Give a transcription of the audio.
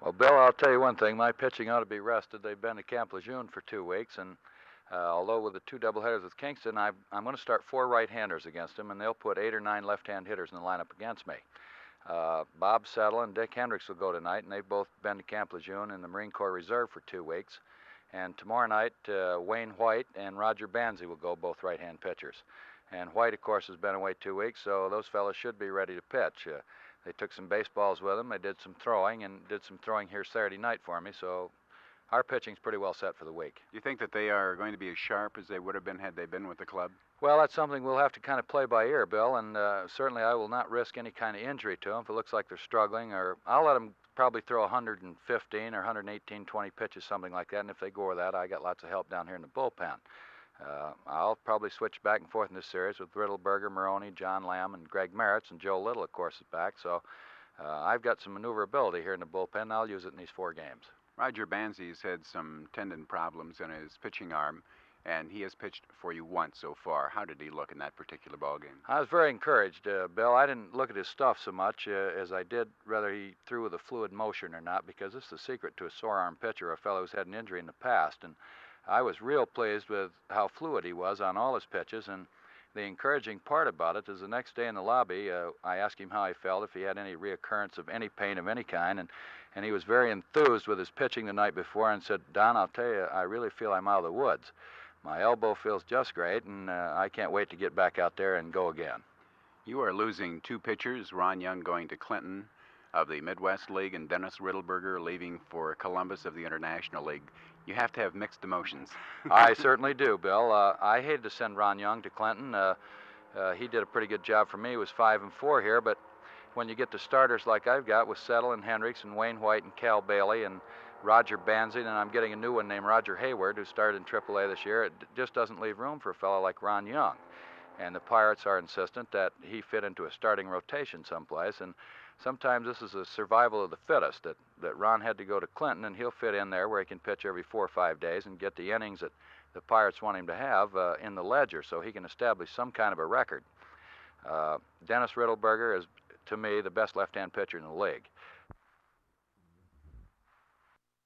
Well, Bill, I'll tell you one thing. My pitching ought to be rested. They've been to Camp Lejeune for 2 weeks, and although with the 2 doubleheaders with Kingston, I'm going to start 4 right-handers against them, and they'll put 8 or 9 left-hand hitters in the lineup against me. Bob Settle and Dick Hendricks will go tonight, and they've both been to Camp Lejeune in the Marine Corps Reserve for 2 weeks. And tomorrow night, Wayne White and Roger Banzi will go, both right-hand pitchers. And White, of course, has been away 2 weeks, so those fellows should be ready to pitch. They took some baseballs with them. They did some throwing here Saturday night for me, so our pitching's pretty well set for the week. Do you think that they are going to be as sharp as they would have been had they been with the club? Well, that's something we'll have to kind of play by ear, Bill, and certainly I will not risk any kind of injury to them if it looks like they're struggling, or I'll let them probably throw 115 or 118, 20 pitches, something like that, and if they go with that, I got lots of help down here in the bullpen. I'll probably switch back and forth in this series with Riddleberger, Maroney, John Lamb, and Greg Merritts, and Joe Little, of course, is back, so I've got some maneuverability here in the bullpen, and I'll use it in these 4 games. Roger Banzi's had some tendon problems in his pitching arm, and he has pitched for you once so far. How did he look in that particular ball game? I was very encouraged, Bill. I didn't look at his stuff so much as I did whether he threw with a fluid motion or not, because this is the secret to a sore arm pitcher, a fellow who's had an injury in the past. And I was real pleased with how fluid he was on all his pitches. And the encouraging part about it is the next day in the lobby, I asked him how he felt, if he had any reoccurrence of any pain of any kind. And he was very enthused with his pitching the night before and said, "Don, I'll tell you, I really feel I'm out of the woods. My elbow feels just great, and I can't wait to get back out there and go again." You are losing 2 pitchers, Ron Young going to Clinton of the Midwest League and Dennis Riddleberger leaving for Columbus of the International League. You have to have mixed emotions. I certainly do, Bill. I hated to send Ron Young to Clinton. He did a pretty good job for me. He was 5-4 here, but when you get the starters like I've got with Settle and Hendricks and Wayne White and Cal Bailey and Roger Banzi, and I'm getting a new one named Roger Hayward, who started in AAA this year, it just doesn't leave room for a fellow like Ron Young. And the Pirates are insistent that he fit into a starting rotation someplace, and sometimes this is a survival of the fittest, that Ron had to go to Clinton, and he'll fit in there where he can pitch every 4 or 5 days and get the innings that the Pirates want him to have in the ledger so he can establish some kind of a record. Dennis Riddleberger is, to me, the best left-hand pitcher in the league.